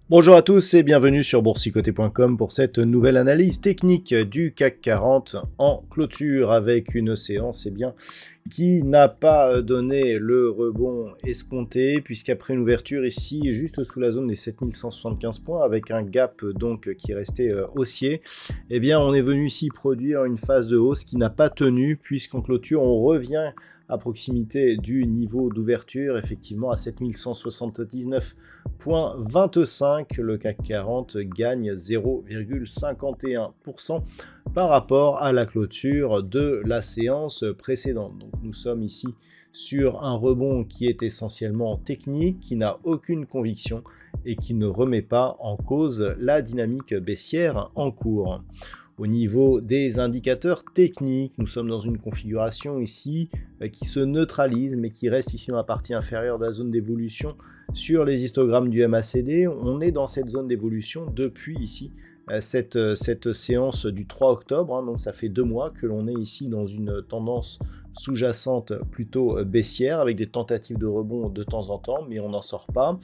Bonjour à tous et bienvenue sur boursicoté.com pour cette nouvelle analyse technique du CAC 40 en clôture avec une séance qui n'a pas donné le rebond escompté puisqu'après une ouverture ici juste sous la zone des 7175 points avec un gap donc qui restait haussier, on est venu ici produire une phase de hausse qui n'a pas tenu puisqu'en clôture on revient à proximité du niveau d'ouverture, effectivement à 7179,25, le CAC 40 gagne 0,51% par rapport à la clôture de la séance précédente. Donc nous sommes ici sur un rebond qui est essentiellement technique, qui n'a aucune conviction et qui ne remet pas en cause la dynamique baissière en cours. Au niveau des indicateurs techniques, nous sommes dans une configuration ici qui se neutralise, mais qui reste ici dans la partie inférieure de la zone d'évolution sur les histogrammes du MACD. On est dans cette zone d'évolution depuis ici cette séance du 3 octobre, donc ça fait 2 mois que l'on est ici dans une tendance sous-jacente plutôt baissière avec des tentatives de rebond de temps en temps, mais on n'en sort pas.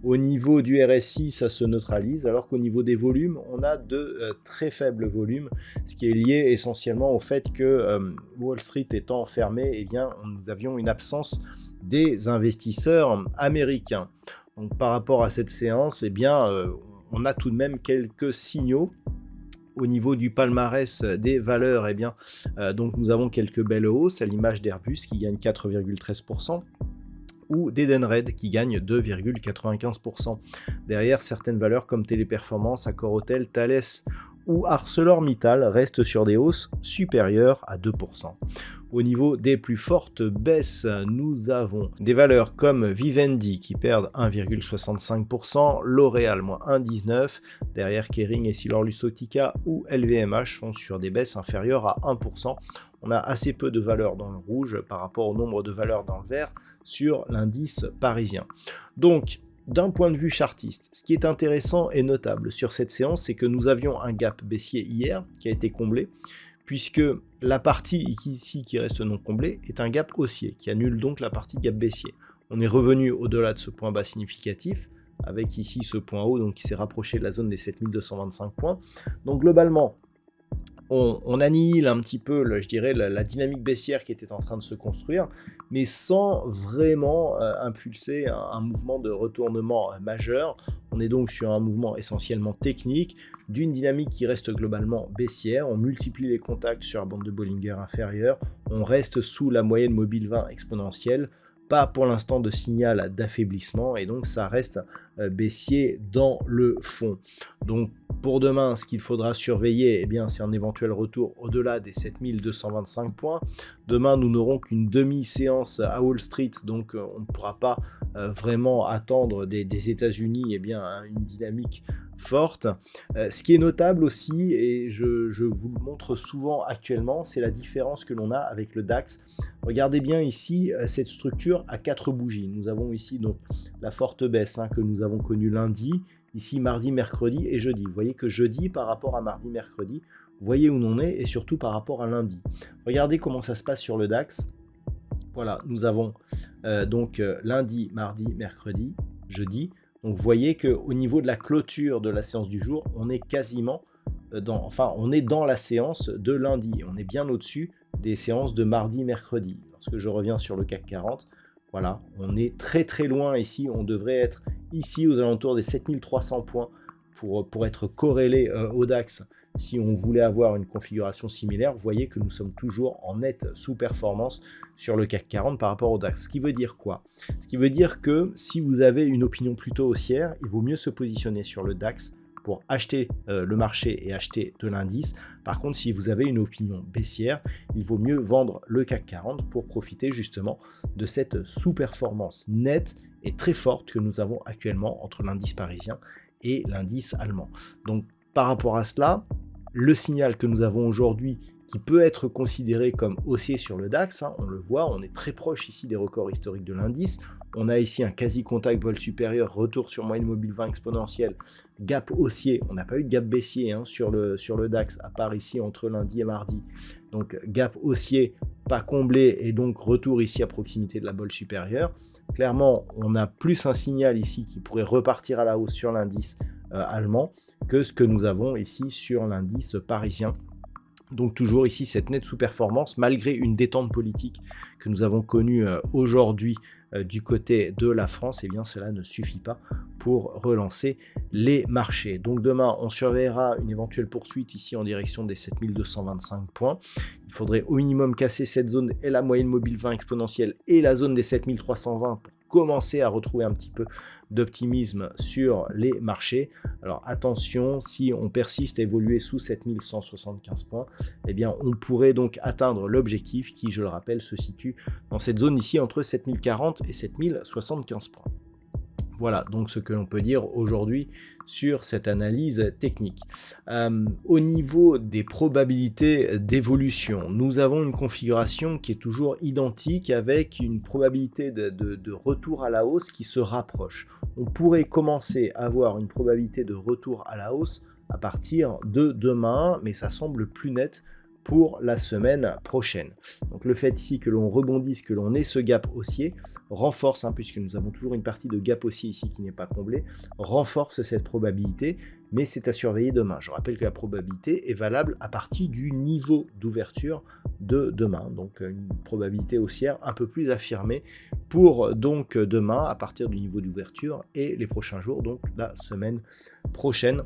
Au niveau du RSI, ça se neutralise, alors qu'au niveau des volumes, on a de très faibles volumes, ce qui est lié essentiellement au fait que Wall Street étant fermé, nous avions une absence des investisseurs américains. Donc par rapport à cette séance, on a tout de même quelques signaux. Au niveau du palmarès des valeurs, donc nous avons quelques belles hausses, à l'image d'Airbus qui gagne 4,13%, ou d'Edenred qui gagne 2,95%. Derrière, certaines valeurs comme Téléperformance, Accor-Hôtel, Thales ou ArcelorMittal restent sur des hausses supérieures à 2%. Au niveau des plus fortes baisses, nous avons des valeurs comme Vivendi qui perdent 1,65%, L'Oréal moins 1,19%, derrière Kering, EssilorLuxottica ou LVMH sont sur des baisses inférieures à 1%. On a assez peu de valeurs dans le rouge par rapport au nombre de valeurs dans le vert sur l'indice parisien. Donc, d'un point de vue chartiste, ce qui est intéressant et notable sur cette séance, c'est que nous avions un gap baissier hier qui a été comblé, puisque la partie ici qui reste non comblée est un gap haussier, qui annule donc la partie gap baissier. On est revenu au-delà de ce point bas significatif, avec ici ce point haut donc qui s'est rapproché de la zone des 7225 points. Donc globalement, on annihile un petit peu, la dynamique baissière qui était en train de se construire, mais sans vraiment impulser un mouvement de retournement majeur. On est donc sur un mouvement essentiellement technique, d'une dynamique qui reste globalement baissière. On multiplie les contacts sur la bande de Bollinger inférieure, on reste sous la moyenne mobile 20 exponentielle, pas pour l'instant de signal d'affaiblissement, et donc ça reste baissier dans le fond. Donc pour demain, ce qu'il faudra surveiller, c'est un éventuel retour au-delà des 7225 points. Demain, nous n'aurons qu'une demi-séance à Wall Street, donc on ne pourra pas vraiment attendre des États-Unis une dynamique forte. Ce qui est notable aussi, et je vous le montre souvent actuellement, c'est la différence que l'on a avec le DAX. Regardez bien ici cette structure à 4 bougies. Nous avons ici donc la forte baisse que nous avons connue lundi, ici mardi, mercredi et jeudi. Vous voyez que jeudi par rapport à mardi, mercredi, vous voyez où l'on est, et surtout par rapport à lundi. Regardez comment ça se passe sur le DAX. Voilà, nous avons lundi, mardi, mercredi, jeudi. Donc vous voyez qu'au niveau de la clôture de la séance du jour, on est quasiment on est dans la séance de lundi. On est bien au-dessus des séances de mardi, mercredi. Lorsque je reviens sur le CAC 40, voilà, on est très très loin ici. On devrait être ici aux alentours des 7300 points pour être corrélé au DAX. Si on voulait avoir une configuration similaire, vous voyez que nous sommes toujours en nette sous-performance sur le CAC 40 par rapport au DAX. Ce qui veut dire quoi? Ce qui veut dire que si vous avez une opinion plutôt haussière, il vaut mieux se positionner sur le DAX pour acheter le marché et acheter de l'indice. Par contre, si vous avez une opinion baissière, il vaut mieux vendre le CAC 40 pour profiter justement de cette sous-performance nette et très forte que nous avons actuellement entre l'indice parisien et l'indice allemand. Donc par rapport à cela, le signal que nous avons aujourd'hui qui peut être considéré comme haussier sur le DAX, hein, on le voit, on est très proche ici des records historiques de l'indice. On a ici un quasi-contact vol supérieur, retour sur moyenne mobile 20 exponentielle, gap haussier. On n'a pas eu de gap baissier hein, sur le DAX, à part ici entre lundi et mardi. Donc gap haussier pas comblé et donc retour ici à proximité de la bolle supérieure. Clairement, on a plus un signal ici qui pourrait repartir à la hausse sur l'indice allemand que ce que nous avons ici sur l'indice parisien. Donc toujours ici cette nette sous-performance malgré une détente politique que nous avons connue aujourd'hui du côté de la France, et bien cela ne suffit pas pour relancer les marchés. Donc demain on surveillera une éventuelle poursuite ici en direction des 7225 points. Il faudrait au minimum casser cette zone et la moyenne mobile 20 exponentielle et la zone des 7320 pour commencer à retrouver un petit peu d'optimisme sur les marchés. Alors attention, si on persiste à évoluer sous 7175 points, eh bien on pourrait donc atteindre l'objectif qui, je le rappelle, se situe dans cette zone ici entre 7040 et 7075 points. Voilà donc ce que l'on peut dire aujourd'hui sur cette analyse technique. Au niveau des probabilités d'évolution, nous avons une configuration qui est toujours identique avec une probabilité de retour à la hausse qui se rapproche. On pourrait commencer à avoir une probabilité de retour à la hausse à partir de demain, mais ça semble plus net pour la semaine prochaine. Donc le fait ici que l'on rebondisse, que l'on ait ce gap haussier, renforce, hein, puisque nous avons toujours une partie de gap haussier ici qui n'est pas comblée, renforce cette probabilité, mais c'est à surveiller demain. Je rappelle que la probabilité est valable à partir du niveau d'ouverture de demain, donc une probabilité haussière un peu plus affirmée pour donc demain à partir du niveau d'ouverture et les prochains jours, donc la semaine prochaine.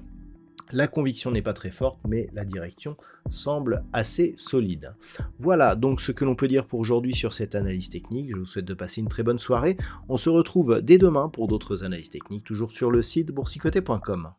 La conviction n'est pas très forte, mais la direction semble assez solide. Voilà donc ce que l'on peut dire pour aujourd'hui sur cette analyse technique. Je vous souhaite de passer une très bonne soirée. On se retrouve dès demain pour d'autres analyses techniques, toujours sur le site boursicoté.com.